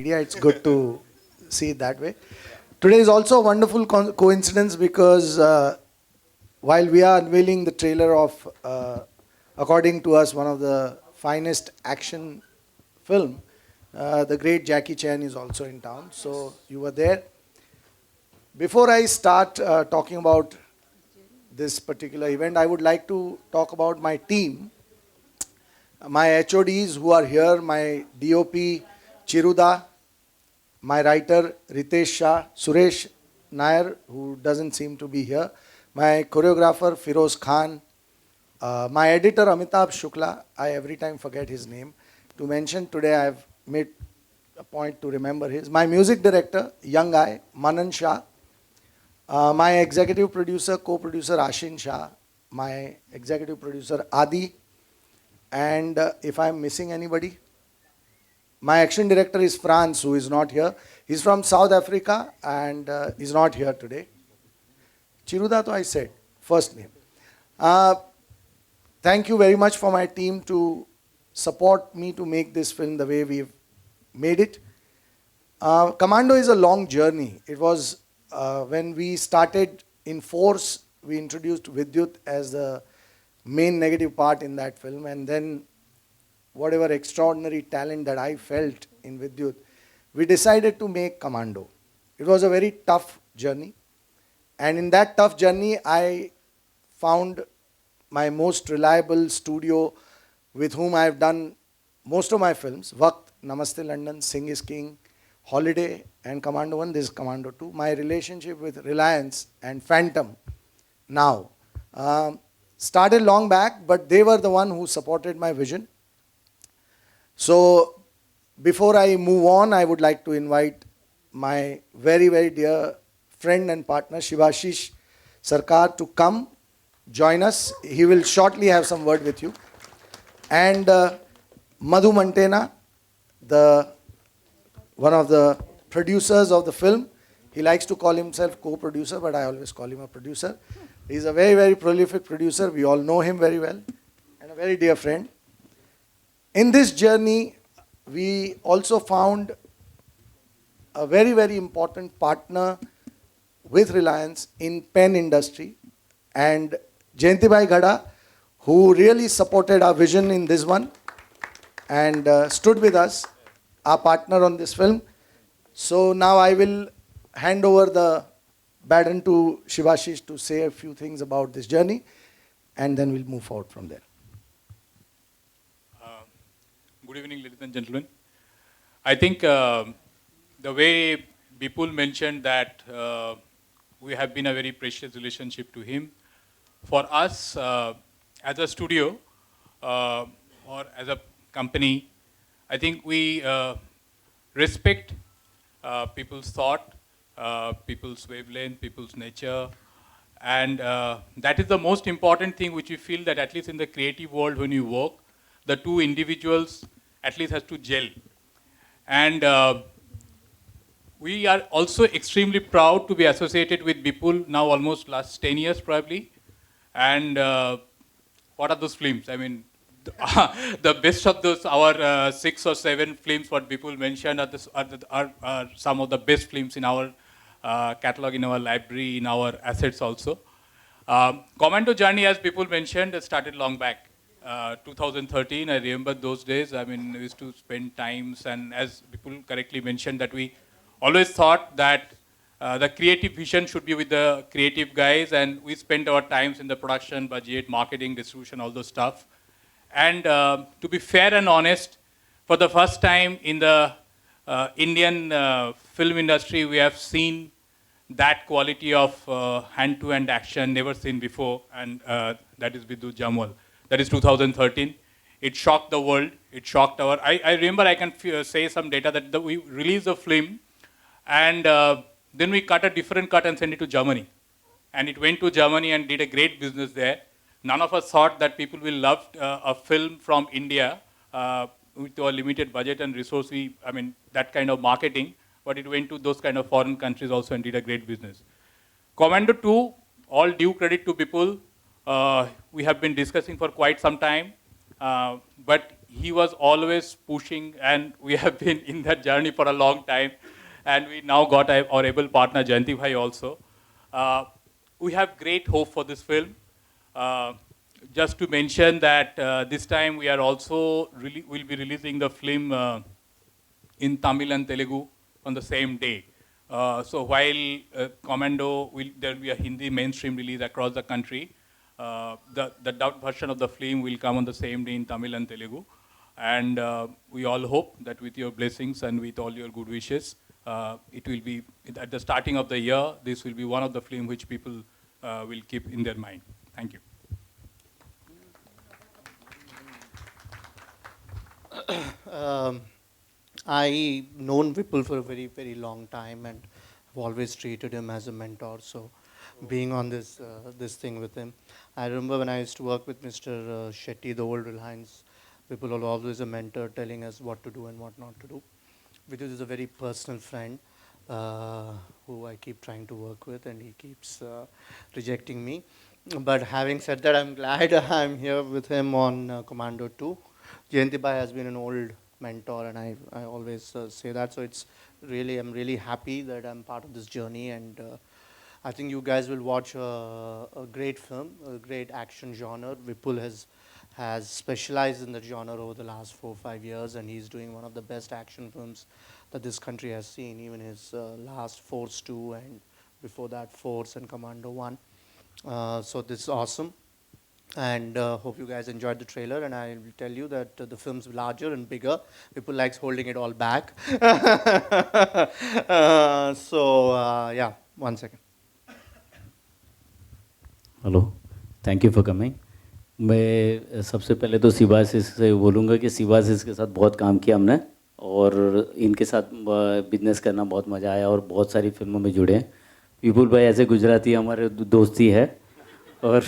media. It's good to see it that way. Today is also a wonderful coincidence because while we are unveiling the trailer of, according to us, one of the finest action film, the great Jackie Chan is also in town. So you were there. Before I start talking about this particular event, I would like to talk about my team. My HODs who are here, my DOP Chiruda, my writer Ritesh Shah, Suresh Nair, who doesn't seem to be here, my choreographer Firoz Khan, my editor Amitabh Shukla, I every time forget his name to mention. Today I have made a point to remember his. My music director, young guy, Manan Shah, my executive producer, co-producer Ashin Shah, my executive producer Adi, and if I'm missing anybody, my action director is Franz, who is not here. He's from South Africa and is not here today. Chiruda, to I said, first name. Thank you very much for my team to support me to make this film the way we've made it. Commando is a long journey. It was when we started in Force, we introduced Vidyut as the main negative part in that film, and then whatever extraordinary talent that I felt in Vidyut, we decided to make Commando. It was a very tough journey, and in that tough journey I found my most reliable studio with whom I have done most of my films: Waqt, Namaste London, Sing is King, Holiday, and Commando 1, this is Commando 2. My relationship with Reliance and Phantom now started long back, but they were the one who supported my vision. So before I move on, I would like to invite my very, very dear friend and partner, Shivashish Sarkar, to come join us. He will shortly have some word with you. And Madhu Mantena, one of the producers of the film. He likes to call himself co-producer, but I always call him a producer. He's a very, very prolific producer. We all know him very well, and a very dear friend. In this journey, we also found a very, very important partner with Reliance in pen industry, and Jayantibai Ghada, who really supported our vision in this one and stood with us, our partner on this film. So now I will hand over the baton to Shivashish to say a few things about this journey, and then we'll move forward from there. Good evening, ladies and gentlemen. I think the way Bipul mentioned that we have been a very precious relationship to him. For us, as a studio or as a company, I think we respect people's thought, people's wavelength, people's nature, and that is the most important thing which we feel that at least in the creative world when you work, the two individuals at least has to gel. And we are also extremely proud to be associated with Bipul now almost last 10 years probably. And what are those films? I mean, the best of those, our 6 or 7 films what Bipul mentioned are some of the best films in our catalog, in our library, in our assets also. Commando journey, as Bipul mentioned, started long back. 2013, I remember those days. I mean, we used to spend times, and as Bipul correctly mentioned, that we always thought that the creative vision should be with the creative guys, and we spent our times in the production, budget, marketing, distribution, all those stuff. And to be fair and honest, for the first time in the Indian film industry, we have seen that quality of hand-to-hand action never seen before, and that is Vidyut Jammawal. That is 2013. It shocked the world. It shocked our... I remember I can say some data that we released a film, and then we cut a different cut and sent it to Germany. And it went to Germany and did a great business there. None of us thought that people will love a film from India with a limited budget and resource. I mean, that kind of marketing. But it went to those kind of foreign countries also and did a great business. Commando 2, all due credit to Bipul. We have been discussing for quite some time. But he was always pushing, and we have been in that journey for a long time. And we now got our able partner Jayanti Bhai also. We have great hope for this film. Uh, just to mention that this time we are also will be releasing the film in Tamil and Telugu on the same day. So while Commando there will be a Hindi mainstream release across the country, the dubbed version of the film will come on the same day in Tamil and Telugu. And we all hope that with your blessings and with all your good wishes, it will be, at the starting of the year, this will be one of the films which people will keep in their mind. Thank you. I known Vipul for a very, very long time and have always treated him as a mentor. So being on this thing with him, I remember when I used to work with Mr. Shetty, the old Reliance, Vipul was always a mentor telling us what to do and what not to do. Vidyut is a very personal friend who I keep trying to work with, and he keeps rejecting me. But having said that, I'm glad I'm here with him on Commando 2. Jayanti Bhai has been an old mentor, and I always say that. So it's really, I'm really happy that I'm part of this journey, and I think you guys will watch a great film, a great action genre. Vipul has specialized in that genre over the last 4 or 5 years, and he's doing one of the best action films that this country has seen. Even his last Force 2 and before that Force and Commando 1. So this is awesome, and hope you guys enjoyed the trailer. And I will tell you that the film's larger and bigger. People likes holding it all back. Yeah, 1 second. Hello, thank you for coming. मैं सबसे पहले तो शिवाशिष से बोलूँगा कि शिवाशिष के साथ बहुत काम किया हमने, और इनके साथ बिजनेस करना बहुत मज़ा आया और बहुत सारी फिल्मों में जुड़े हैं। विपुल भाई ऐसे गुजराती हमारे दोस्ती है, और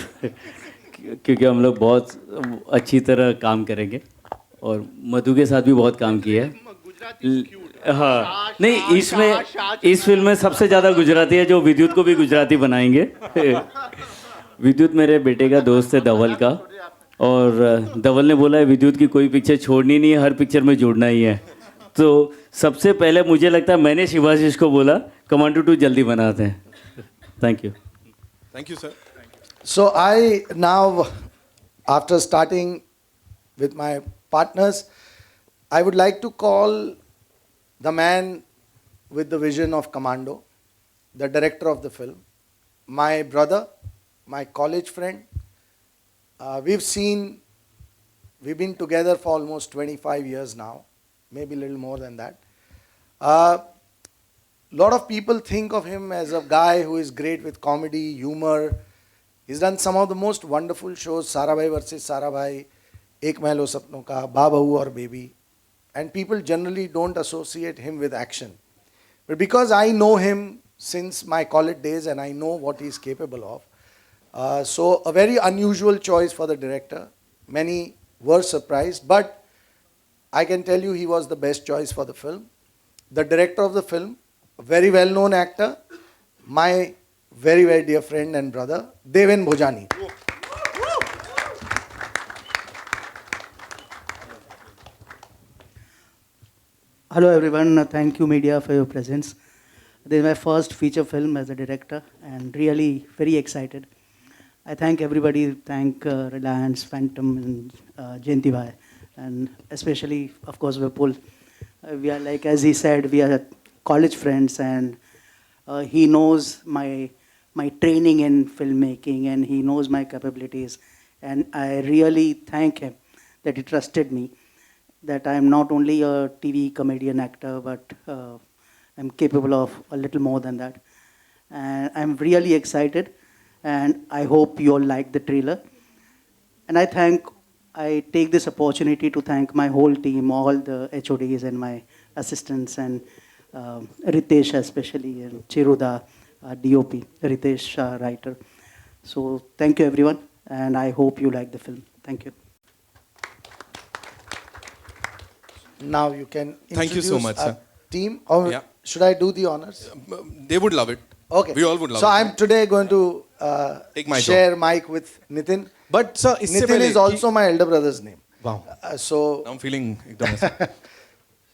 क्योंकि हम लोग बहुत अच्छी तरह काम करेंगे, और मधु के साथ भी बहुत काम किया है। हाँ, नहीं, इस फिल्म में सबसे ज़्यादा गुजराती है, जो विद्युत को भी गुजराती बनाएंगे। विद्युत मेरे बेटे का दोस्त है धवल का, और धवल ने बोला है विद्युत की कोई पिक्चर छोड़नी नहीं है, हर पिक्चर में जुड़ना ही है। तो सबसे पहले मुझे लगता है मैंने शिवाशिष को बोला कमांडो 2 जल्दी बनाते हैं। Thank you. Thank you, sir. So I now, after starting with my partners, I would like to call the man with the vision of Commando, the director of the film, my brother, my college friend. We've been together for almost 25 years now, maybe a little more than that. Lot of people think of him as a guy who is great with comedy, humor. He's done some of the most wonderful shows, Sarabhai versus Sarabhai, Ek Mahal Ho Sapnon Ka, Babahu or Baby. And people generally don't associate him with action. But because I know him since my college days and I know what he's capable of, so a very unusual choice for the director. Many were surprised, but I can tell you he was the best choice for the film. The director of the film, a very well-known actor, my very, very dear friend and brother, Deven Bhojani. Hello everyone, thank you media for your presence. This is my first feature film as a director and really very excited. I thank everybody, thank Reliance, Phantom and Jayanti Bhai, and especially of course Vipul. We are, like as he said, we are college friends, and he knows my training in filmmaking and he knows my capabilities, and I really thank him that he trusted me, that I am not only a TV comedian actor, but I'm capable of a little more than that. And I'm really excited, and I hope you all like the trailer. And I take this opportunity to thank my whole team, all the HODs and my assistants, and Ritesh especially, and Chiruda, DOP, Ritesh, writer. So thank you everyone, and I hope you like the film. Thank you. Now you can Thank you so introduce much, our sir. team. Or Yeah. should I do the honors? They would love it. Okay. We all would love so it. I'm today going to Take my share mic with Nitin. But sir, Nitin is also my elder brother's name. Wow. So Now I'm feeling ekdam aisa.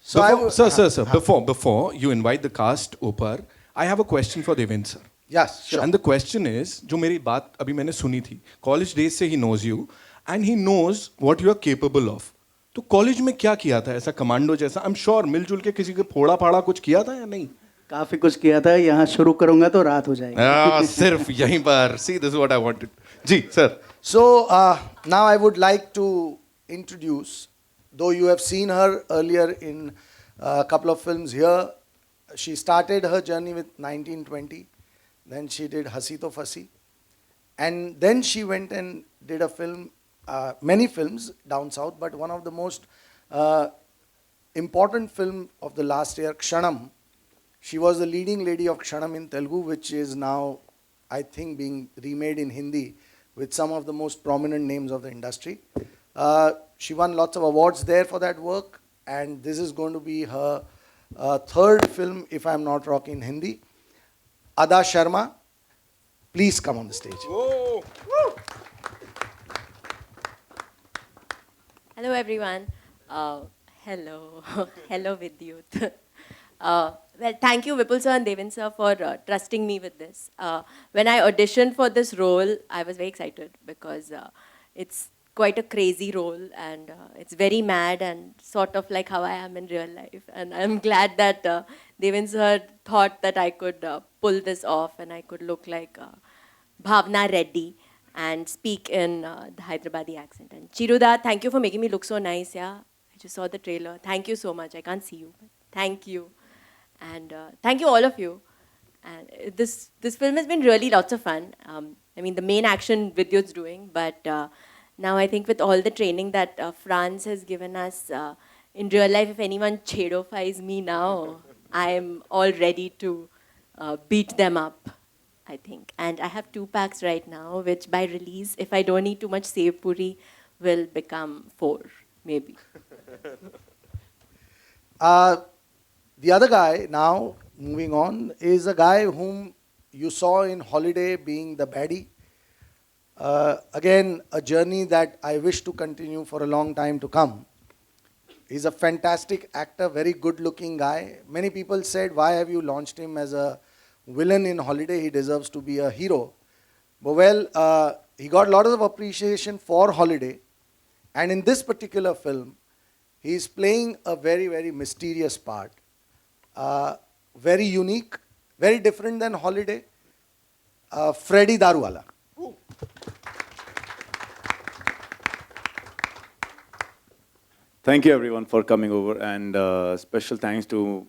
so I Before, sir. Before you invite the cast ऊपर, I have a question for Devendra sir. yes, sure. And the question is, जो मेरी बात अभी मैंने सुनी थी, college days से he knows you and he knows what you are capable of. तो कॉलेज में क्या किया था ऐसा कमांडो जैसा? I'm sure मिलजुल के किसी के फोड़ा फाड़ा कुछ किया था या नहीं? काफी कुछ किया था, यहाँ शुरू करूंगा तो रात हो जाएगी. सिर्फ यहीं पर. See, this is what I wanted. Ji sir. So now I would like to introduce, though you have seen her earlier in a couple of films here, she started her journey with 1920, then she did Hasi To Fasi, and then she went and did a film, many films down south, but one of the most important film of the last year, Kshanam. She was the leading lady of Kshanam in Telugu, which is now, I think, being remade in Hindi with some of the most prominent names of the industry. She won lots of awards there for that work, and this is going to be her third film, if I'm not wrong, in Hindi. Adah Sharma, please come on the stage. Oh. Hello everyone. Hello. Hello Vidyut. Well, thank you Vipul sir and Devin sir for trusting me with this. When I auditioned for this role, I was very excited because it's quite a crazy role and it's very mad and sort of like how I am in real life. And I'm glad that Devin sir thought that I could pull this off and I could look like Bhavna Reddy and speak in the Hyderabadi accent. And Chiruda, thank you for making me look so nice, yeah. I just saw the trailer. Thank you so much. I can't see you, but thank you. And thank you all of you. And this film has been really lots of fun. I mean, the main action Vidyut's doing, but now I think with all the training that France has given us, in real life, if anyone chedofies me now, I am all ready to beat them up, I think. And I have 2 packs right now, which by release, if I don't eat too much sev puri, will become 4, maybe. The other guy, now moving on, is a guy whom you saw in Holiday being the baddie. Again, a journey that I wish to continue for a long time to come. He's a fantastic actor, very good looking guy. Many people said, why have you launched him as a villain in Holiday? He deserves to be a hero. But well, he got a lot of appreciation for Holiday. And in this particular film, he's playing a very, very mysterious part. Very unique, very different than Holiday. Freddy Daruwala. Thank you everyone for coming over, and special thanks to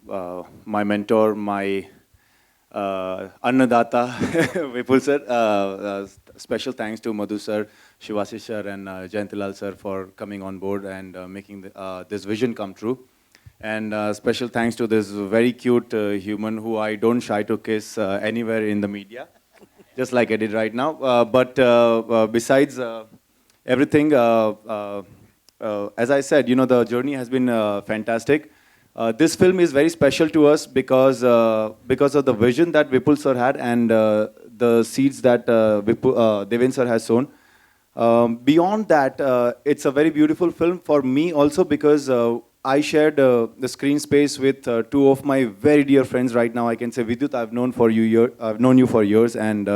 my mentor, my Annadata, Vipul sir. Special thanks to Madhu sir, Shivasi sir and Jayantilal sir for coming on board and making this vision come true. And special thanks to this very cute human who I don't shy to kiss anywhere in the media, just like I did right now. But besides everything, as I said, you know, the journey has been fantastic. This film is very special to us because of the vision that Vipul sir had and the seeds that Devin sir has sown. Beyond that, it's a very beautiful film for me also because I shared the screen space with 2 of my very dear friends right now. I can say, Vidyut, I've known you for years, and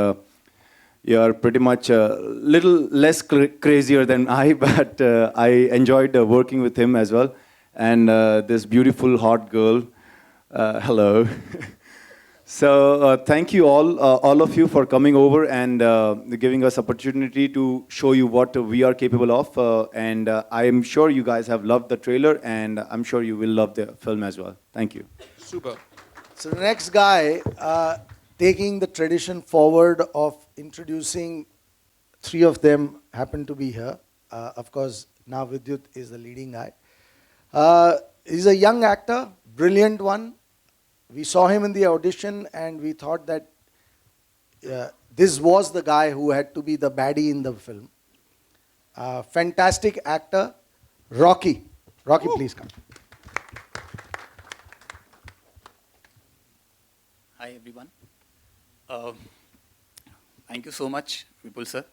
you're pretty much a little less crazier than I, but I enjoyed working with him as well. And this beautiful, hot girl, hello. So thank you all of you for coming over and giving us opportunity to show you what we are capable of. And I am sure you guys have loved the trailer, and I'm sure you will love the film as well. Thank you. Super. So the next guy, taking the tradition forward of introducing 3 of them happen to be here. Of course, now Vidyut is the leading guy. He's a young actor, brilliant one. We saw him in the audition and we thought that this was the guy who had to be the baddie in the film. Fantastic actor, Rocky. Rocky, please come. Hi everyone. Thank you so much, Vipul sir.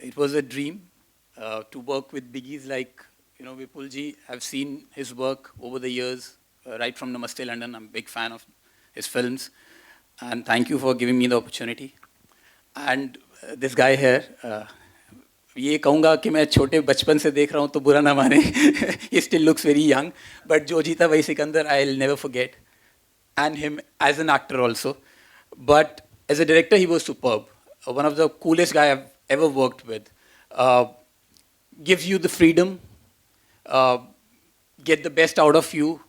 It was a dream to work with biggies like, Vipulji. I've seen his work over the years, right from Namaste London. I'm a big fan of his films. And thank you for giving me the opportunity. And this guy here, ये कहूँगा कि मैं छोटे बचपन से देख रहा हूँ तो बुरा ना माने. He still looks very young. But जो जीता वही Sikandar, I'll never forget. And him as an actor also. But as a director, he was superb. One of the coolest guy I've ever worked with. Gives you the freedom, get the best out of you.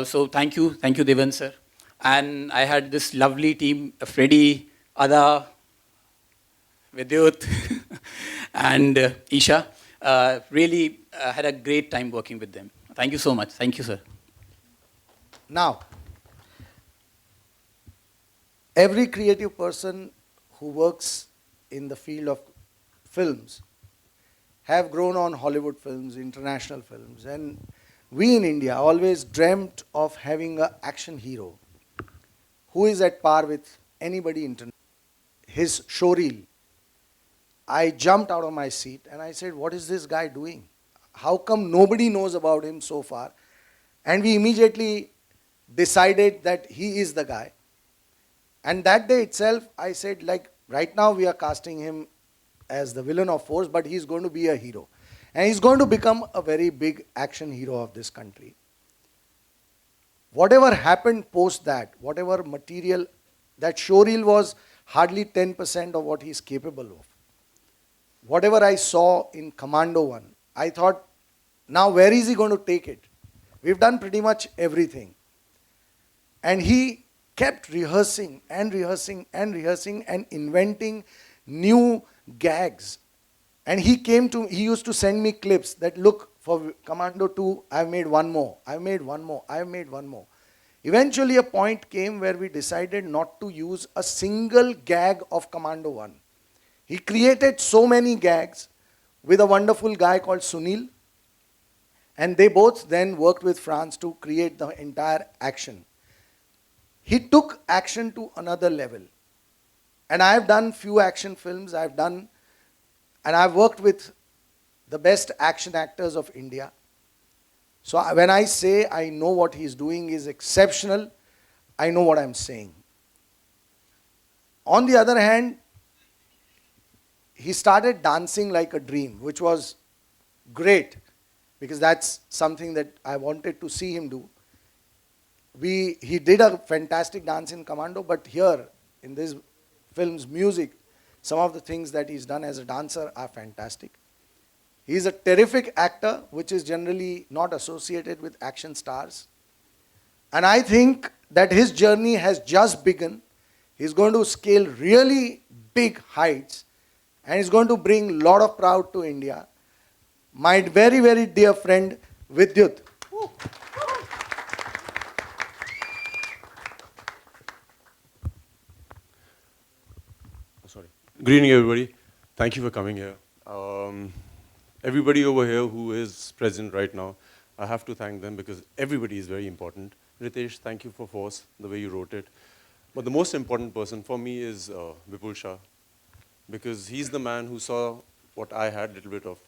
So thank you Devan sir. And I had this lovely team, Freddie, Adah, Vidyut, and Esha. Really had a great time working with them. Thank you so much. Thank you, sir. Now, every creative person who works in the field of films have grown on Hollywood films, international films, and we in India always dreamt of having an action hero who is at par with anybody international. His showreel, I jumped out of my seat and I said, what is this guy doing? How come nobody knows about him so far? And we immediately decided that he is the guy. And that day itself, I said, like, right now we are casting him as the villain of force, but he's going to be a hero. And he's going to become a very big action hero of this country. Whatever happened post that, whatever material, that showreel was hardly 10% of what he's capable of. Whatever I saw in Commando 1, I thought, now where is he going to take it? We've done pretty much everything. And he kept rehearsing and rehearsing and rehearsing and inventing new gags. And he used to send me clips that, look, for Commando 2, I've made one more, I've made one more, I've made one more. Eventually a point came where we decided not to use a single gag of Commando 1. He created so many gags with a wonderful guy called Sunil. And they both then worked with France to create the entire action. He took action to another level. And I've done few action films, and I've worked with the best action actors of India. So when I say I know what he's doing is exceptional, I know what I'm saying. On the other hand, he started dancing like a dream, which was great, because that's something that I wanted to see him do. He did a fantastic dance in Commando, but here, in this film's music, some of the things that he's done as a dancer are fantastic. He's a terrific actor, which is generally not associated with action stars. And I think that his journey has just begun. He's going to scale really big heights, and he's going to bring a lot of pride to India. My very, very dear friend, Vidyut. Good evening, everybody. Thank you for coming here. Everybody over here who is present right now, I have to thank them because everybody is very important. Ritesh, thank you for Force, the way you wrote it. But the most important person for me is Vipul Shah, because he's the man who saw what I had a little bit of.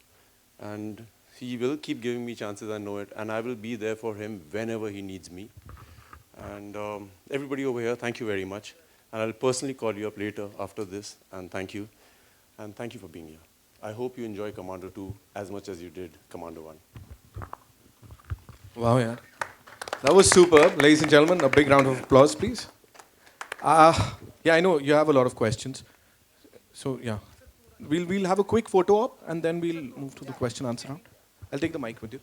And he will keep giving me chances, I know it, and I will be there for him whenever he needs me. And everybody over here, thank you very much. And I'll personally call you up later after this, and thank you. And thank you for being here. I hope you enjoy Commando 2 as much as you did Commando 1. Wow, yeah. That was superb. Ladies and gentlemen, a big round of applause, please. Yeah, I know you have a lot of questions. So, yeah. We'll have a quick photo op, and then we'll move to the question answer round. I'll take the mic with you.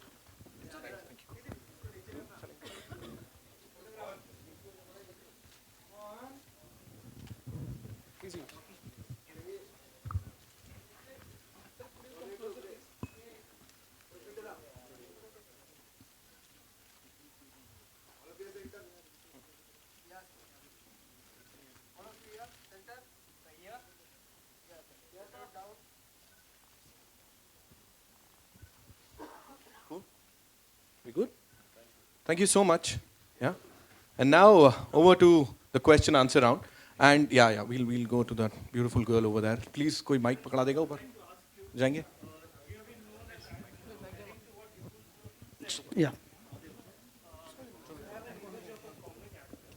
We good? Thank you so much. Yeah. And now over to the question answer round. And yeah, we'll go to that beautiful girl over there. Please, koi mic pakda dega upar? Jayenge? Yeah.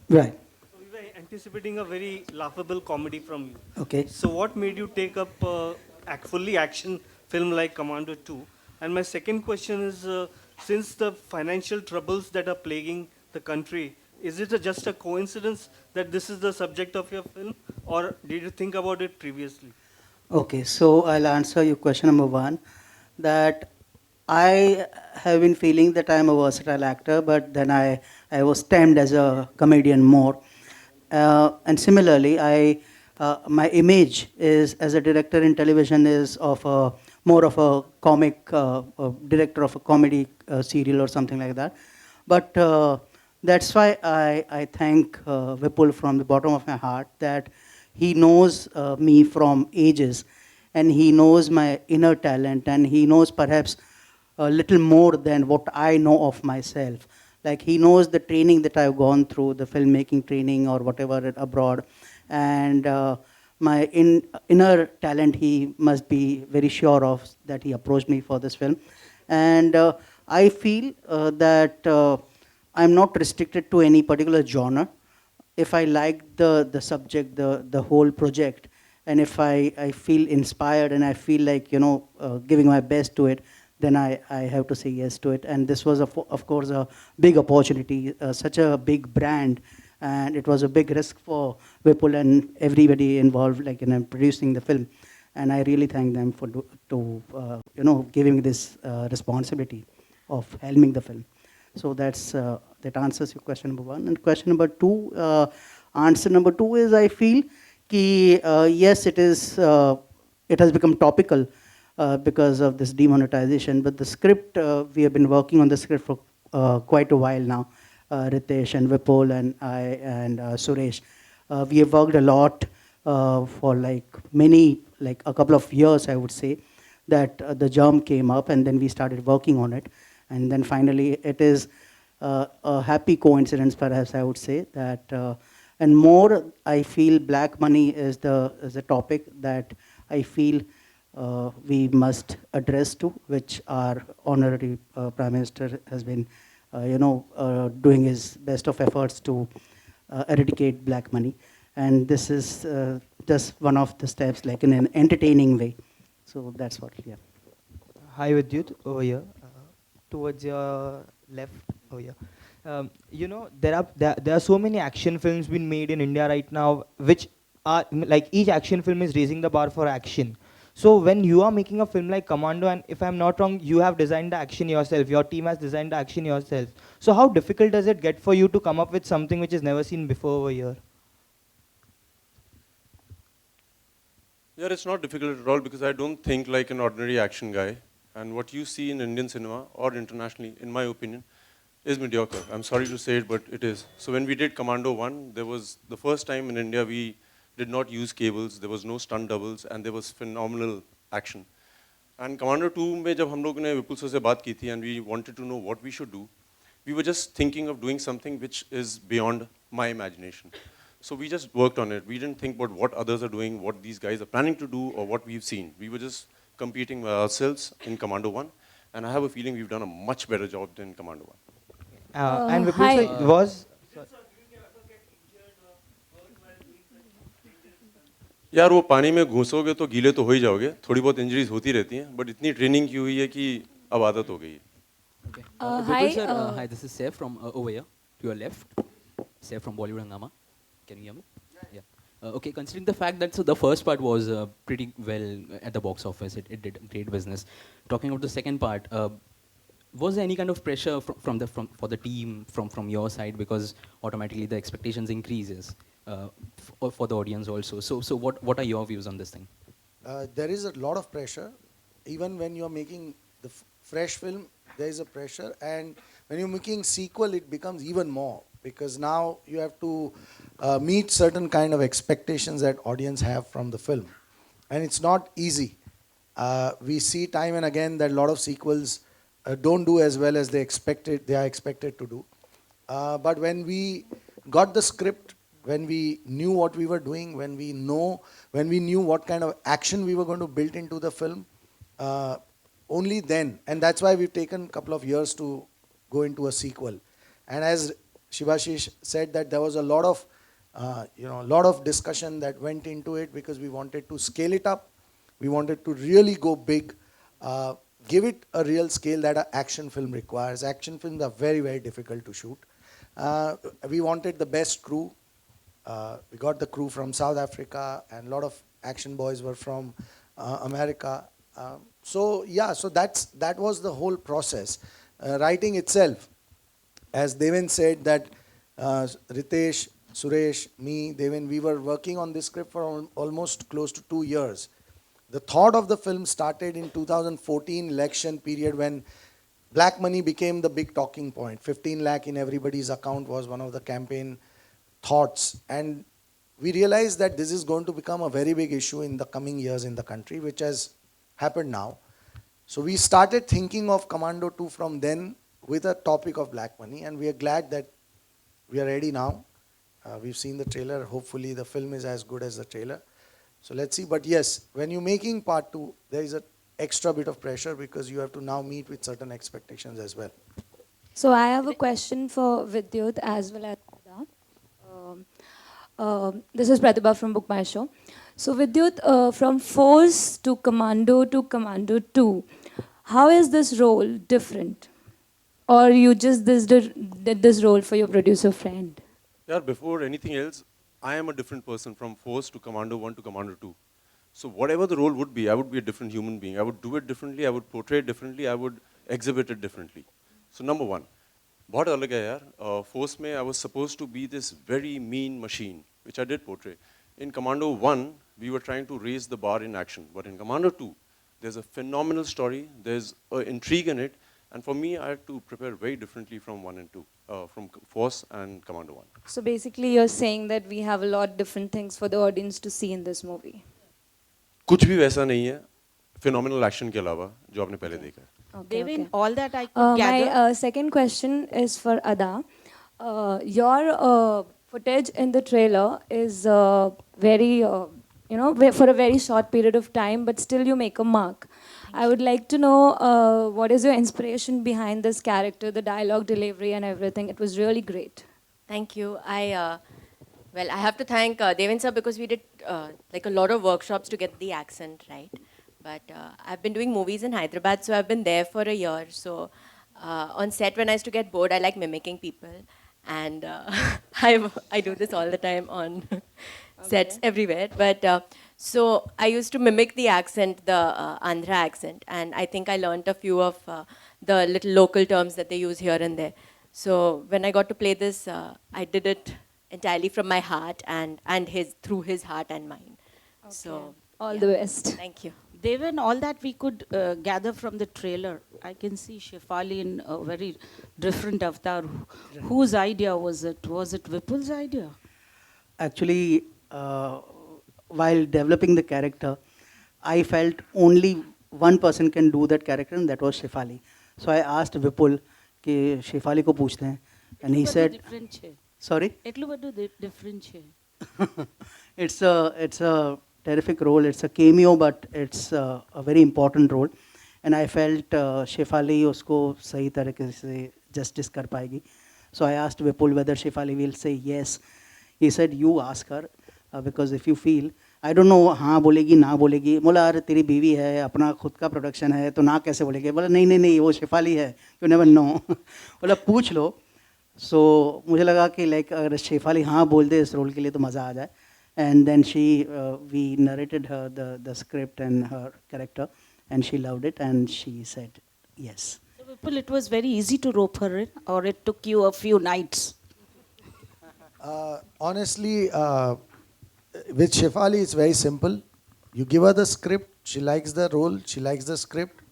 Right. So we were anticipating a very laughable comedy from you. Okay. So what made you take up fully action film like Commando 2? And my second question is, since the financial troubles that are plaguing the country, is it just a coincidence that this is the subject of your film, or did you think about it previously? Okay, so I'll answer your question number one, that I have been feeling that I am a versatile actor, but then I was tempt as a comedian more. And similarly, my image is as a director in television is of more of a comic director of a comedy serial or something like that. But that's why I thank Vipul from the bottom of my heart that he knows me from ages, and he knows my inner talent, and he knows perhaps a little more than what I know of myself. Like he knows the training that I've gone through, the filmmaking training or whatever abroad, and my inner talent he must be very sure of that he approached me for this film. And I feel that I'm not restricted to any particular genre. If I like the subject, the whole project, and if I feel inspired and I feel like, giving my best to it, then I have to say yes to it. And this was, of course, a big opportunity, such a big brand, and it was a big risk for Vipul and everybody involved, like in producing the film. And I really thank them for giving me this responsibility of helming the film. So that answers your question number one. And question number two, answer number two is I feel ki, yes, it has become topical because of this demonetization. But the script, we have been working on the script for quite a while now. Ritesh and Vipul and I and Suresh. We have worked a lot for like a couple of years, I would say, that the germ came up and then we started working on it. And then finally, it is a happy coincidence, perhaps I would say, that, and more I feel black money is the topic that I feel we must address to, which our honorary Prime Minister has been, doing his best of efforts to eradicate black money. And this is just one of the steps, like in an entertaining way. So that's what, yeah. Hi, Vidyut, over here. Towards your left, over here. There are so many action films being made in India right now, which are, like, each action film is raising the bar for action. So when you are making a film like Commando, and if I'm not wrong, you have designed the action yourself, your team has designed the action yourself. So how difficult does it get for you to come up with something which is never seen before over here? Yeah, it's not difficult at all because I don't think like an ordinary action guy. And what you see in Indian cinema or internationally, in my opinion, is mediocre. I'm sorry to say it, but it is. So when we did Commando 1, there was the first time in India we did not use cables, there was no stunt doubles, and there was phenomenal action. And Commando 2 में जब हम लोग ने विपुल sir से बात की थी and we wanted to know what we should do, we were just thinking of doing something which is beyond my imagination. So we just worked on it. We didn't think about what others are doing, what these guys are planning to do, or what we've seen. We were just competing with ourselves in Commando 1, and I have a feeling we've done a much better job than Commando 1. And Vipul sir was... यार वो पानी में घुसोगे तो गीले तो हो ही जाओगे, थोड़ी बहुत इंजरीज होती रहती हैं, but इतनी ट्रेनिंग की हुई है कि अब आदत हो गई है. Okay. Vipul sir, hi, this is Saif from over here, to your left. Saif from Bollywood ADDA. Can you hear me? Yeah. Okay, considering the fact that so the first part was pretty well at the box office, it did great business. Talking about the second part, was there any kind of pressure for the team from your side, because automatically the expectations increases for the audience also? So what are your views on this thing? There is a lot of pressure. Even when you are making the fresh film, there is a pressure, and when you're making sequel, it becomes even more, because now you have to meet certain kind of expectations that audience have from the film, and it's not easy. We see time and again that a lot of sequels don't do as well as they are expected to do. But when we got the script, when we knew what we were doing, when we knew what kind of action we were going to build into the film, only then, and that's why we've taken a couple of years to go into a sequel. And as Shivashish said, that there was a lot of lot of discussion that went into it because we wanted to scale it up. We wanted to really go big, give it a real scale that an action film requires. Action films are very, very difficult to shoot. We wanted the best crew. We got the crew from South Africa, and a lot of action boys were from America. So that was the whole process. Writing itself, as Deven said, that Ritesh, Suresh, me, Deven, we were working on this script for almost close to 2 years. The thought of the film started in 2014 election period when black money became the big talking point. 15 lakh in everybody's account was one of the campaign thoughts. And we realized that this is going to become a very big issue in the coming years in the country, which has happened now. So we started thinking of Commando 2 from then with a topic of black money, and we are glad that we are ready now. We've seen the trailer. Hopefully the film is as good as the trailer. So let's see. But yes, when you're making part 2, there is an extra bit of pressure because you have to now meet with certain expectations as well. So I have a question for Vidyut as well as Adah. This is Pratibha from Book My Show. So Vidyut, from Force to Commando 2, how is this role different? Or you just did this role for your producer friend? Yeah, before anything else, I am a different person from Force to Commando 1 to Commando 2. So whatever the role would be, I would be a different human being. I would do it differently, I would portray it differently, I would exhibit it differently. So number one, बहुत अलग है यार. Force में I was supposed to be this very mean machine, which I did portray. In Commando 1, we were trying to raise the bar in action. But in Commando 2, there's a phenomenal story, there's an intrigue in it, and for me, I had to prepare very differently from 1 and 2, from Force and Commando 1. So basically you're saying that we have a lot different things for the audience to see in this movie. कुछ भी वैसा नहीं है, phenomenal action के अलावा जो आपने पहले देखा है. Okay. All that I could gather. My second question is for Adah. Your footage in the trailer is very, for a very short period of time, but still you make a mark. I would like to know what is your inspiration behind this character, the dialogue delivery and everything. It was really great. Thank you. I have to thank Deven sir because we did like a lot of workshops to get the accent right. But I've been doing movies in Hyderabad, so I've been there for a year. So on set, when I used to get bored, I like mimicking people. And I do this all the time on sets everywhere. But so I used to mimic the accent, the Andhra accent. And I think I learned a few of the little local terms that they use here and there. So when I got to play this, I did it entirely from my heart and through his heart and mine. Okay. So all the best. Thank you. Deven, all that we could gather from the trailer, I can see Shefali in a very different avatar. Whose idea was it? Was it Vipul's idea? Actually, while developing the character, I felt only one person can do that character, and that was Shefali. So I asked Vipul कि Shefali को पूछते हैं, and he said, sorry? It's a terrific role. It's a cameo, but it's a very important role. And I felt Shefali उसको सही तरीके से justice कर पाएगी. So I asked Vipul whether Shefali will say yes. He said, you ask her, because if you feel, I don't know, हाँ बोलेगी ना बोलेगी. बोला अरे तेरी बीवी है, अपना खुद का प्रोडक्शन है, तो ना कैसे बोलेगी? बोला नहीं वो शेफाली है. You never know. बोला पूछ लो. So मुझे लगा कि like अगर शेफाली हाँ बोल दे इस रोल के लिए तो मज़ा आ जाए. And then we narrated her the script and her character, and she loved it, and she said yes. So Vipul, it was very easy to rope her in, or it took you a few nights? Honestly, with Shefali, it's very simple. You give her the script, she likes the role, she likes the script.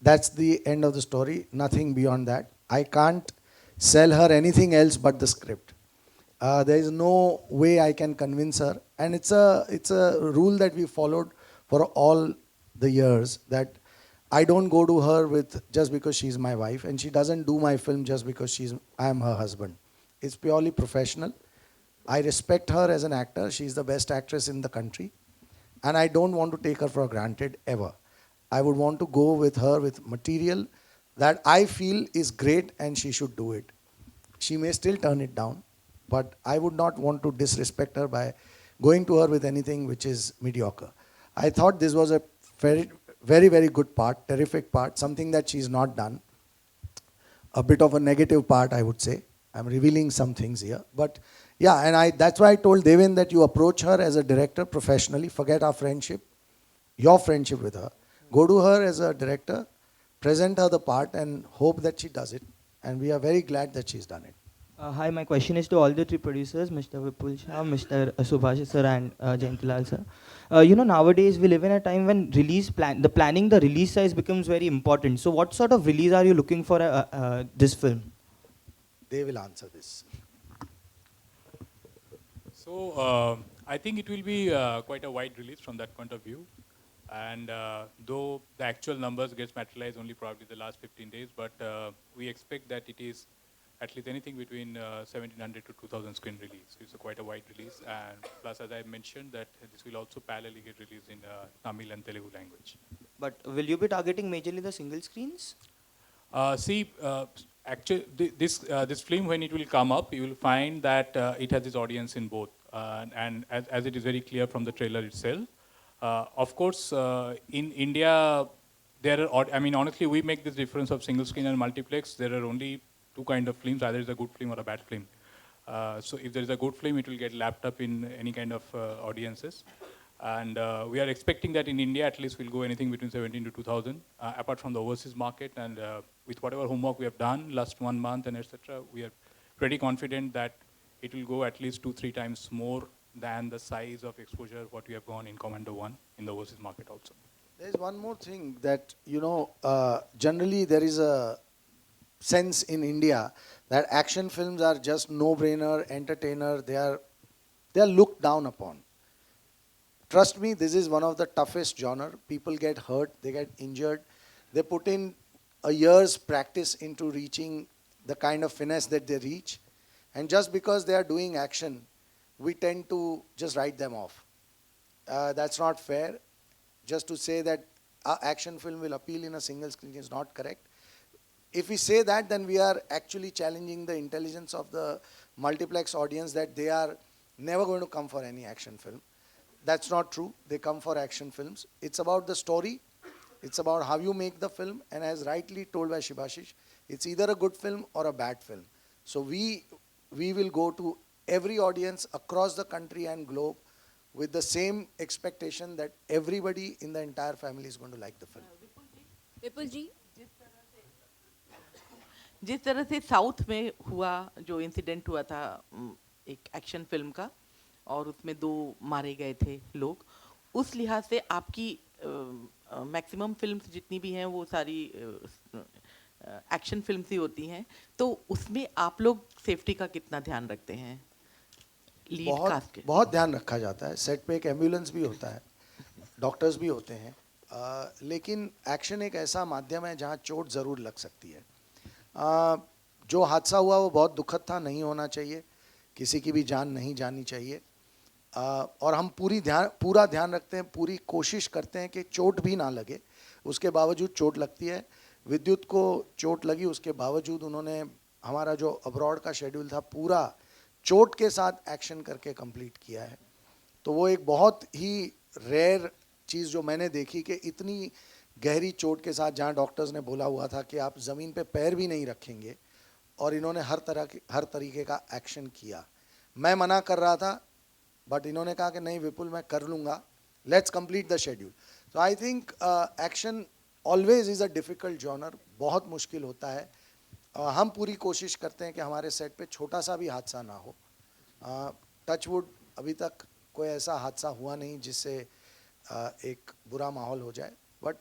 That's the end of the story, nothing beyond that. I can't sell her anything else but the script. There is no way I can convince her. And it's a rule that we followed for all the years, that I don't go to her with just because she's my wife, and she doesn't do my film just because I am her husband. It's purely professional. I respect her as an actor. She's the best actress in the country. And I don't want to take her for granted ever. I would want to go with her with material, that I feel is great and she should do it. She may still turn it down, but I would not want to disrespect her by going to her with anything which is mediocre. I thought this was a very, very, very good part, terrific part, something that she's not done. A bit of a negative part, I would say. I'm revealing some things here. But yeah, and that's why I told Devin that you approach her as a director professionally, forget our friendship, your friendship with her. Go to her as a director, present her the part and hope that she does it. And we are very glad that she's done it. Hi, my question is to all the three producers, Mr. Vipul Shah, Mr. Subhash sir and Jayantilal sir. Nowadays we live in a time when the release size becomes very important. So what sort of release are you looking for this film? They will answer this. So I think it will be quite a wide release from that point of view. And though the actual numbers gets materialized only probably the last 15 days, but we expect that it is at least anything between 1,700 to 2,000 screen release. It's quite a wide release. And plus, as I mentioned, that this will also parallelly get released in Tamil and Telugu language. But will you be targeting majorly the single screens? Actually, this film, when it will come up, you will find that it has its audience in both. And as it is very clear from the trailer itself, of course, in India, honestly, we make this difference of single screen and multiplex. There are only two kinds of films, either it's a good film or a bad film. So if there is a good film, it will get lapped up in any kind of audiences. And we are expecting that in India, at least we'll go anything between 17 to 2,000, apart from the overseas market. And with whatever homework we have done last 1 month and etc., we are pretty confident that it will go at least 2-3 times more than the size of exposure what we have gone in Commando 1 in the overseas market also. There's one more thing that, generally there is a sense in India that action films are just no-brainer, entertainer, they are looked down upon. Trust me, this is one of the toughest genre. People get hurt, they get injured. They put in a year's practice into reaching the kind of finesse that they reach. And just because they are doing action, we tend to just write them off. That's not fair. Just to say that our action film will appeal in a single screen is not correct. If we say that, then we are actually challenging the intelligence of the multiplex audience that they are never going to come for any action film. That's not true. They come for action films. It's about the story. It's about how you make the film. And as rightly told by Shibashish, it's either a good film or a bad film. So we will go to every audience across the country and globe with the same expectation that everybody in the entire family is going to like the film. विपुल जी, जिस तरह से south में हुआ जो incident हुआ था एक action film का और उसमें 2 मारे गए थे लोग, उस लिहाज से आपकी मैक्सिमम फिल्म्स जितनी भी हैं वो सारी एक्शन फिल्म्स ही होती हैं, तो उसमें आप लोग सेफ्टी का कितना ध्यान रखते हैं? बहुत ध्यान रखा जाता है. सेट पे एक एम्बुलेंस भी होता है, डॉक्टर्स भी होते हैं, लेकिन एक्शन एक ऐसा माध्यम है जहाँ चोट ज़रूर लग सकती है. जो हादसा हुआ वो बहुत दुखद था, नहीं होना चाहिए, किसी की भी जान नहीं जानी चाहिए. और हम पूरा ध्यान रखते हैं, पूरी कोशिश करते हैं कि चोट भी ना लगे. उसके बावजूद चोट लगती है. विद्युत को चोट लगी, उसके बावजूद उन्होंने हमारा जो अब्रॉड का शेड्यूल था पूरा चोट के साथ एक्शन करके कंप्लीट किया है. तो वो एक बहुत ही रेयर चीज़ जो मैंने देखी कि इतनी गहरी चोट के साथ, जहाँ डॉक्टर्स ने बोला हुआ था कि आप ज़मीन पे पैर भी नहीं रखेंगे, और इन्होंने हर तरीके का एक्शन किया. मैं मना कर रहा था, बट इन्होंने कहा कि नहीं विपुल मैं कर लूँगा, लेट्स कंप्लीट द शेड्यूल. तो I think action always is a difficult genre, बहुत मुश्किल होता है. हम पूरी कोशिश करते हैं कि हमारे सेट पे छोटा सा भी हादसा ना हो. टचवुड अभी तक कोई ऐसा हादसा हुआ नहीं जिससे एक बुरा माहौल हो जाए, बट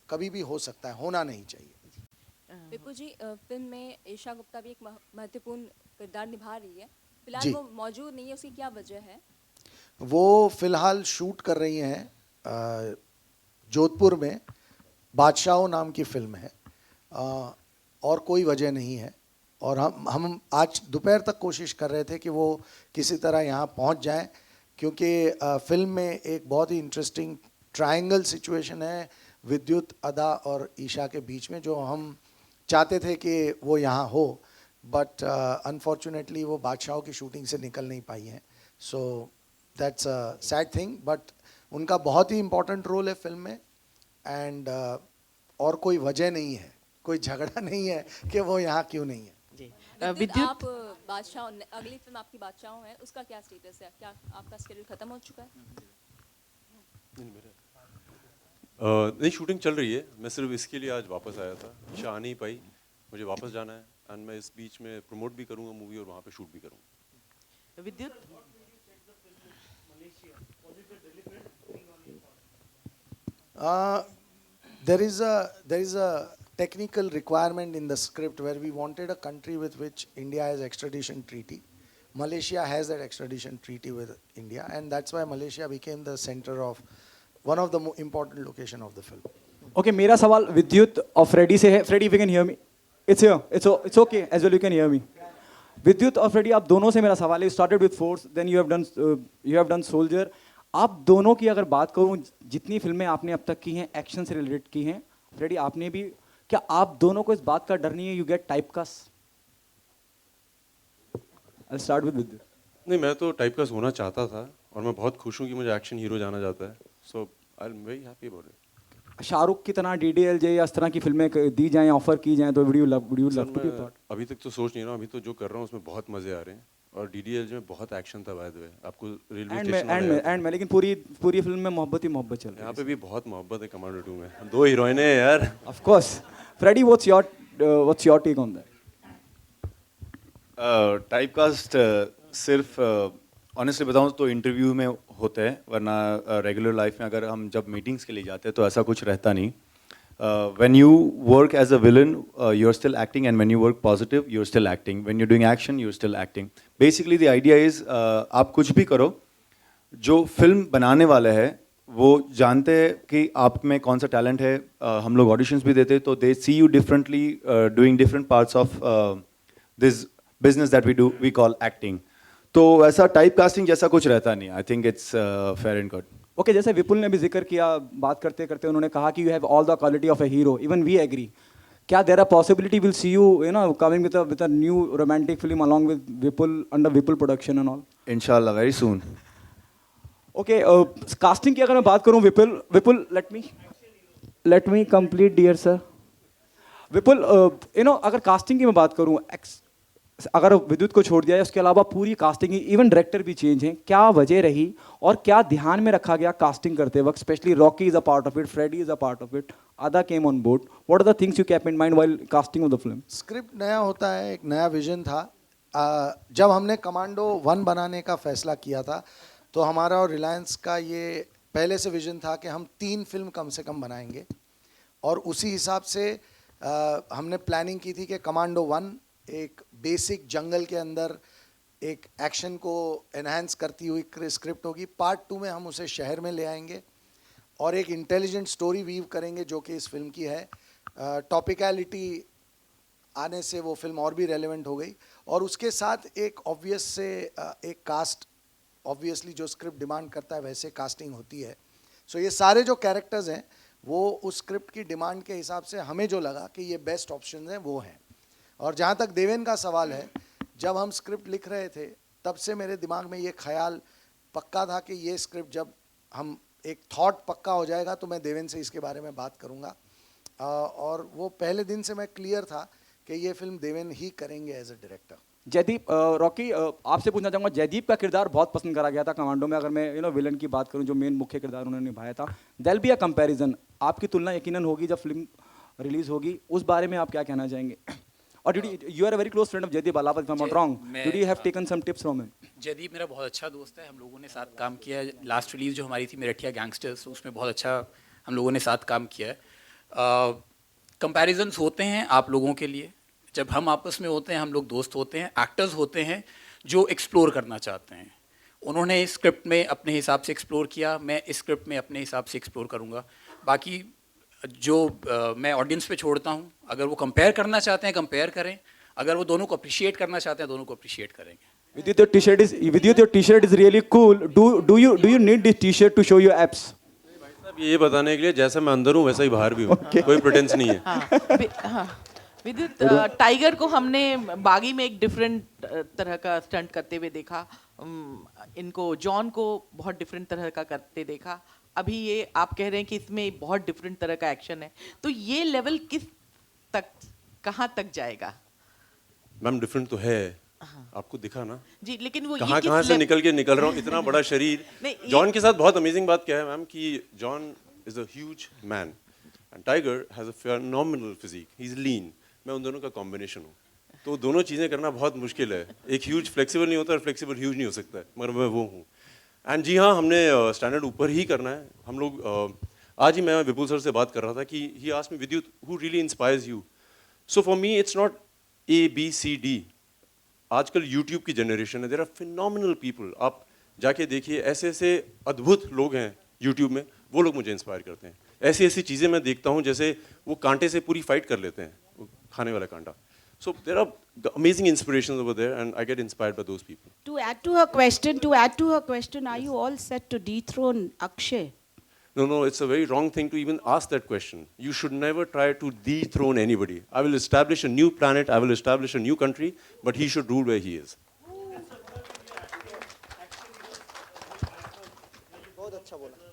कभी भी हो सकता है, होना नहीं चाहिए. विपुल जी, फिल्म में ईशा गुप्ता भी एक महत्वपूर्ण किरदार निभा रही है. फिलहाल वो मौजूद नहीं है, उसकी क्या वजह है? वो फिलहाल शूट कर रही हैं जोधपुर में. बादशाहों नाम की फिल्म है, और कोई वजह नहीं है. और हम आज दोपहर तक कोशिश कर रहे थे कि वो किसी तरह यहाँ पहुँच जाएं, क्योंकि फिल्म में एक बहुत ही इंटरेस्टिंग ट्रायंगल सिचुएशन है विद्युत, अदा और ईशा के बीच में, जो हम चाहते थे कि वो यहाँ हो, बट अनफॉर्चुनेटली वो बादशाहों की शूटिंग से निकल नहीं पाई हैं. So that's a sad thing, but उनका बहुत ही इम्पोर्टेंट रोल है फिल्म में. एंड और कोई वजह नहीं है, कोई झगड़ा नहीं है कि वो यहाँ क्यों नहीं है. विद्युत, आप बादशाह, अगली फिल्म आपकी बादशाहों है, उसका क्या स्टेटस है? क्या आपका शेड्यूल खत्म हो चुका है? नहीं, शूटिंग चल रही है. मैं सिर्फ इसके लिए आज वापस आया था. ईशा आ नहीं पाई, मुझे वापस जाना है. एंड मैं इस बीच में प्रमोट भी करूँगा मूवी और वहाँ पे शूट भी करूँगा. विद्युत, there is a technical requirement in the script where we wanted a country with which India has extradition treaty. Malaysia has that extradition treaty with India, and that's why Malaysia became the center of one of the important location of the film. Okay, मेरा सवाल विद्युत और Freddy से है. Freddy, if you can hear me, it's here. It's okay as well. You can hear me. विद्युत और Freddy, आप दोनों से मेरा सवाल है. You started with Force, then you have done Soldier. आप दोनों की अगर बात करूं, जितनी फिल्में आपने अब तक की हैं एक्शन से रिलेटेड की हैं, फ्रेडी आपने भी, क्या आप दोनों को इस बात का डर नहीं है you get typecast? I'll start with विद्युत. नहीं, मैं तो टाइपकास्ट होना चाहता था और मैं बहुत खुश हूँ कि मुझे एक्शन हीरो जाना जाता है. So I am very happy about it. Shahrukh की तरह DDLJ या इस तरह की फिल्में दी जाएं, ऑफर की जाएं, तो would you love to be part? अभी तक तो सोच नहीं रहा. अभी तो जो कर रहा हूँ उसमें बहुत मजे आ रहे हैं. और DDLJ में बहुत एक्शन था. बाय द वे, आपको रेलवे स्टेशन एंड में लेकिन पूरी फिल्म में मोहब्बत ही मोहब्बत चल रही है. यहाँ पे भी बहुत मोहब्बत है. कमांडो 2 में 2 हीरोइन है यार. Of course. Freddy, what's your take on that? Typecast सिर्फ ऑनेस्टली बताऊं तो इंटरव्यू में होता है, वरना रेगुलर लाइफ में अगर हम जब मीटिंग्स के लिए जाते हैं तो ऐसा कुछ रहता नहीं. When you work as a villain, you're still acting, and when you work positive, you're still acting. When you're doing action, you're still acting. Basically, the idea is आप कुछ भी करो, जो फिल्म बनाने वाला है वो जानते हैं कि आप में कौन सा टैलेंट है. हम लोग ऑडिशंस भी देते हैं, तो they see you differently doing different parts of this business that we call acting. तो ऐसा टाइप कास्टिंग जैसा कुछ रहता नहीं. I think it's fair and good. Okay, जैसे विपुल ने भी जिक्र किया, बात करते करते उन्होंने कहा कि you have all the quality of a hero. Even we agree. क्या there are possibility will see you know coming with a new romantic film along with Vipul under Vipul production and all? इंशाल्लाह, वेरी सून. ओके, कास्टिंग की अगर मैं बात करूं, Vipul let me complete dear sir. Vipul, अगर casting की मैं बात करूं, अगर विद्युत को छोड़ दिया है, उसके अलावा पूरी कास्टिंग, इवन डायरेक्टर भी चेंज हैं, क्या वजह रही और क्या ध्यान में रखा गया कास्टिंग करते वक्त? Specially Rocky is a part of it, Freddy is a part of it, Adah came on board. What are the things you keep in mind while casting of the film? Script नया होता है, एक नया vision था. जब हमने commando 1 बनाने का फैसला किया था तो हमारा और रिलायंस का ये पहले से विजन था कि हम 3 फिल्म कम से कम बनाएंगे. और उसी हिसाब से हमने प्लानिंग की थी कि कमांडो 1 एक बेसिक जंगल के अंदर एक एक्शन को एनहांस करती हुई स्क्रिप्ट होगी. पार्ट 2 में हम उसे शहर में ले आएंगे और एक इंटेलिजेंट स्टोरी वीव करेंगे जो कि इस फिल्म की है. टॉपिकलिटी आने से वो फिल्म और भी रेलेवेंट हो गई. और उसके साथ एक ऑब्वियस से एक कास्ट, ऑब्वियसली जो स्क्रिप्ट डिमांड करता है वैसे कास्टिंग होती है. सो ये सारे जो कैरेक्टर्स हैं वो उस स्क्रिप्ट की डिमांड के हिसाब से हमें जो लगा कि ये बेस्ट ऑप्शन हैं वो हैं. और जहाँ तक देवेन का सवाल है, जब हम स्क्रिप्ट लिख रहे थे तब से मेरे दिमाग में ये ख्याल पक्का था कि ये स्क्रिप्ट जब हम एक थॉट पक्का हो जाएगा तो मैं देवेन से इसके बारे में बात करूँगा. और वो पहले दिन से मैं क्लियर था कि ये फिल्म देवेन ही करेंगे as a director. Jaideep, Rocky, आपसे पूछना चाहूँगा, जयदीप का किरदार बहुत पसंद करा गया था कमांडो में. अगर मैं विलन की बात करूँ, जो मेन मुख्य किरदार उन्होंने निभाया था, देयर बी अ कंपैरिजन. आपकी तुलना यकीनन होगी जब फिल्म रिलीज होगी. उस बारे में आप क्या कहना चाहेंगे? और you are a very close friend of Jaydeep Alawat, if I'm not wrong. Did you have taken some tips from him? Jaideep मेरा बहुत अच्छा दोस्त है. हम लोगों ने साथ काम किया है. लास्ट रिलीज जो हमारी थी मेरठिया गैंगस्टर्स, उसमें बहुत अच्छा हम लोगों ने साथ काम किया है. कंपैरिजन्स होते हैं आप लोगों के लिए. जब हम आपस में होते हैं, हम लोग दोस्त होते हैं. एक्टर्स होते हैं जो एक्सप्लोर करना चाहते हैं. उन्होंने इस स्क्रिप्ट में अपने हिसाब से एक्सप्लोर किया, मैं इस स्क्रिप्ट में अपने हिसाब से एक्सप्लोर करूँगा. बाकी जो मैं ऑडियंस पे छोड़ता हूँ, अगर वो कंपेयर करना चाहते हैं कंपेयर करें, अगर वो दोनों को अप्रिशिएट करना चाहते हैं दोनों को अप्रिशिएट करेंगे. Vidyut, your t-shirt is really cool. Do you need this t-shirt to show your abs? ये बताने के लिए जैसा मैं अंदर हूँ वैसा ही बाहर भी हूँ. कोई प्रेटेंस नहीं है. विद्युत, टाइगर को हमने बागी में एक डिफरेंट तरह का स्टंट करते हुए देखा, इनको जॉन को बहुत डिफरेंट तरह का करते देखा, अभी ये आप कह रहे हैं कि इसमें बहुत डिफरेंट तरह का एक्शन है, तो ये लेवल किस तक, कहाँ तक जाएगा? मैम डिफरेंट तो है, आपको दिखा ना जी, लेकिन वो कहाँ कहाँ से निकल रहा हूँ, इतना बड़ा शरीर। जॉन के साथ बहुत अमेजिंग बात क्या है मैम कि John is a huge man and Tiger has a phenomenal physique, he is lean, मैं उन दोनों का कॉम्बिनेशन हूँ, तो दोनों चीज़ें करना बहुत मुश्किल है। एक ह्यूज फ्लेक्सिबल नहीं होता और फ्लेक्सिबल ह्यूज नहीं हो सकता है, मगर मैं वो हूँ। एंड जी हाँ, हमने स्टैंडर्ड ऊपर ही करना है। हम लोग आज ही मैं विपुल सर से बात कर रहा था कि ही आस्क्ड मी, विद्युत, who really inspires you? So for me it's not ABCD। आजकल यूट्यूब की जनरेशन है, देयर आर फिनोमिनल पीपल, आप जाके देखिए, ऐसे ऐसे अद्भुत लोग हैं यूट्यूब में, वो लोग मुझे इंस्पायर करते हैं। ऐसी ऐसी चीज़ें मैं देखता हूँ, जैसे वो कांटे से पूरी फाइट कर लेते हैं, वो खाने वाला कांटा। So there are amazing inspirations over there, and I get inspired by those people. To add to her question, are you all set to dethrone Akshay? No, it's a very wrong thing to even ask that question. You should never try to dethrone anybody. I will establish a new planet, I will establish a new country, but he should rule where he is. बहुत अच्छा बोला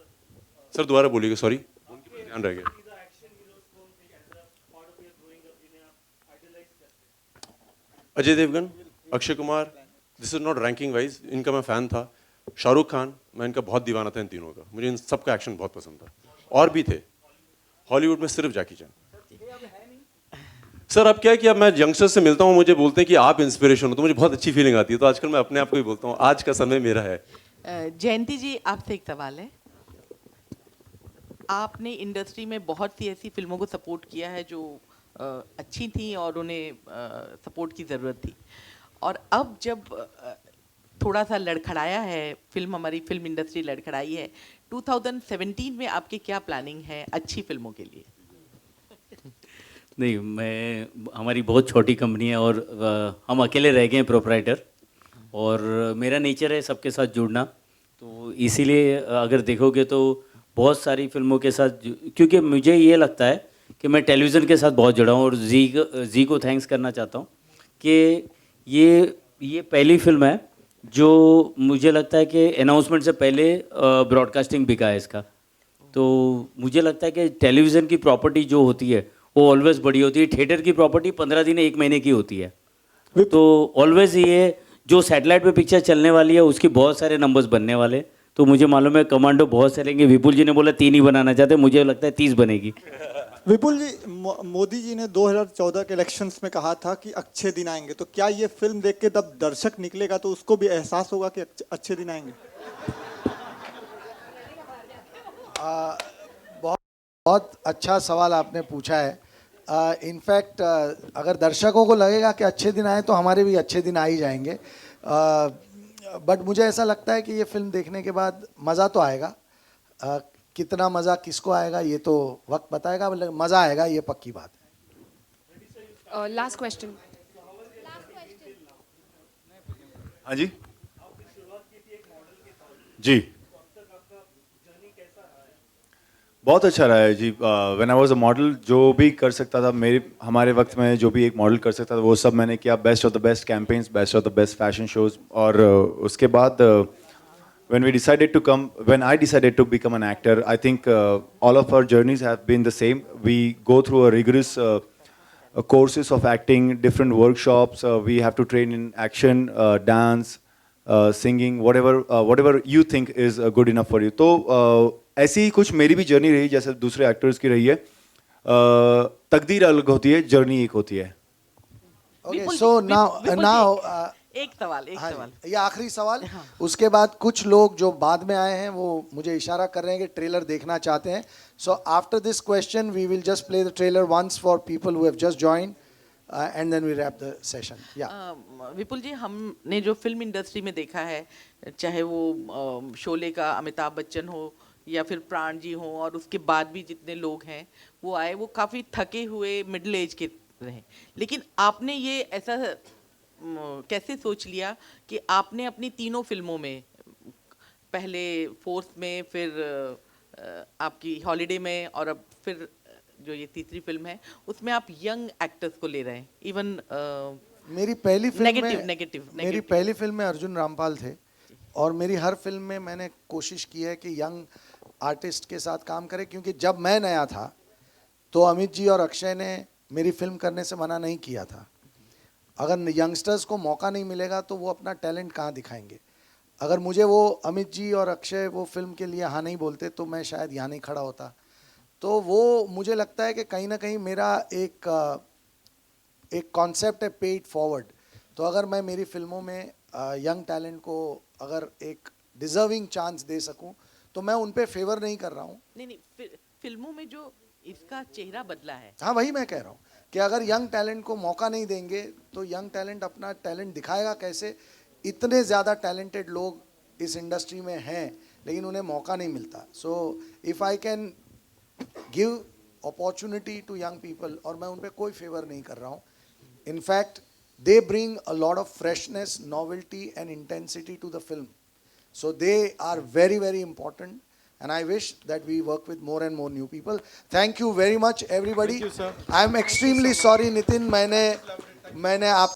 sir दोबारा बोलिएगा, sorry, उनके ध्यान रह गया। Ajay Devgn, Akshay Kumar, this is not ranking wise, इनका मैं फ़ैन था। शाहरुख खान, मैं इनका बहुत दीवाना था, इन तीनों का, मुझे इन सबका एक्शन बहुत पसंद था। और भी थे हॉलीवुड में, सिर्फ जैकी चैन। सर अब क्या है कि अब मैं यंगस्टर्स से मिलता हूँ, मुझे बोलते हैं कि आप इंस्पिरेशन हो, तो मुझे बहुत अच्छी फीलिंग आती है, तो आजकल मैं अपने आप को ही बोलता हूँ आज का समय मेरा है। जयंती जी, आपसे एक सवाल है। आपने इंडस्ट्री में बहुत सी ऐसी फिल्मों को सपोर्ट किया है जो अच्छी थी और उन्हें सपोर्ट की ज़रूरत थी, और अब जब थोड़ा सा लड़खड़ाया है फिल्म, हमारी फिल्म इंडस्ट्री लड़खड़ाई है, 2017 में आपके क्या प्लानिंग है अच्छी फिल्मों के लिए? नहीं, हमारी बहुत छोटी कंपनी है और हम अकेले रह गए हैं प्रोप्राइटर, और मेरा नेचर है सबके साथ जुड़ना, तो इसीलिए अगर देखोगे तो बहुत सारी फिल्मों के साथ, क्योंकि मुझे ये लगता है कि मैं टेलीविज़न के साथ बहुत जुड़ा हूँ, और जी को थैंक्स करना चाहता हूँ कि ये पहली फिल्म है जो मुझे लगता है कि अनाउंसमेंट से पहले ब्रॉडकास्टिंग बिका है इसका। तो मुझे लगता है कि टेलीविज़न की प्रॉपर्टी जो होती है वो ऑलवेज़ बड़ी होती है, थिएटर की प्रॉपर्टी 15 दिन 1 महीने की होती है। तो ऑलवेज़ ये जो सैटेलाइट पे पिक्चर चलने वाली है उसकी बहुत सारे नंबर्स बनने वाले, तो मुझे मालूम है कमांडो बहुत चलेंगे। विपुल जी ने बोला 3 ही बनाना चाहते, मुझे लगता है 30 बनेगी। विपुल जी, मोदी जी ने 2014 के इलेक्शंस में कहा था कि अच्छे दिन आएंगे, तो क्या ये फिल्म देख के जब दर्शक निकलेगा तो उसको भी एहसास होगा कि अच्छे दिन आएंगे? बहुत अच्छा सवाल आपने पूछा है। इनफैक्ट अगर दर्शकों को लगेगा कि अच्छे दिन आए तो हमारे भी अच्छे दिन आ ही जाएंगे, बट मुझे ऐसा लगता है कि ये फिल्म देखने के बाद मज़ा तो आएगा। कितना मज़ा किसको आएगा ये तो वक्त बताएगा, मतलब मज़ा आएगा, ये पक्की बात है। Last question. हाँ जी जी, बहुत अच्छा रहा है जी। When I was a model, जो भी कर सकता था हमारे वक्त में, जो भी एक मॉडल कर सकता था वो सब मैंने किया। Best of the best campaigns, best of the best fashion shows, और उसके बाद when I decided to become an actor, I think all of our journeys have been the same. We go through a rigorous courses of acting, different workshops. We have to train in action, dance, singing, whatever you think is good enough for you. तो ऐसी ही कुछ मेरी भी journey रही, जैसे दूसरे actors की रही है। तकदीर अलग होती है, जर्नी एक होती है। Okay, so now एक सवाल ये आखिरी सवाल। उसके बाद कुछ लोग जो बाद में आए हैं वो मुझे इशारा कर रहे हैं कि ट्रेलर देखना चाहते हैं। So after this question we will just play the trailer once for people who have just joined and then we wrap the session. Vipul ji, हमने जो फिल्म इंडस्ट्री में देखा है, चाहे वो शोले का अमिताभ बच्चन हो या फिर प्राण जी हो, और उसके बाद भी जितने लोग हैं वो आए, वो काफ़ी थके हुए मिडिल एज के रहे, लेकिन आपने ये ऐसा कैसे सोच लिया कि आपने अपनी तीनों फिल्मों में, पहले फोर्स में, फिर आपकी हॉलीडे में, और अब फिर जो ये तीसरी फिल्म है उसमें आप यंग एक्टर्स को ले रहे हैं इवन मेरी पहली फिल्म में नेगेटिव पहली फिल्म में अर्जुन रामपाल थे और मेरी हर फिल्म में मैंने कोशिश की है कि यंग आर्टिस्ट के साथ काम करें, क्योंकि जब मैं नया था तो अमित जी और अक्षय ने मेरी फिल्म करने से मना नहीं किया था। अगर यंगस्टर्स को मौका नहीं मिलेगा तो वो अपना टैलेंट कहाँ दिखाएंगे। अगर मुझे वो अमित जी और अक्षय वो फिल्म के लिए हाँ नहीं बोलते तो मैं शायद यहाँ नहीं खड़ा होता। तो वो मुझे लगता है कि कहीं ना कहीं मेरा एक कॉन्सेप्ट है पे इट फॉरवर्ड। तो अगर मैं मेरी फिल्मों में यंग टैलेंट को अगर एक डिजर्विंग चांस दे सकूं तो मैं उन पे फेवर नहीं कर रहा हूं। नहीं फिल्मों में जो इसका चेहरा बदला है, हाँ वही मैं कह रहा हूँ कि अगर यंग टैलेंट को मौका नहीं देंगे तो यंग टैलेंट अपना टैलेंट दिखाएगा कैसे। इतने ज़्यादा टैलेंटेड लोग इस इंडस्ट्री में हैं लेकिन उन्हें मौका नहीं मिलता। So if I can give opportunity to young people, और मैं उन पे कोई फेवर नहीं कर रहा हूँ, in fact they bring a lot of freshness, novelty and intensity to the film. So they are very, very important, and I wish that we work with more and more new people. Thank you very much everybody. Thank you, sir. I am extremely sorry Nitin, मैंने आप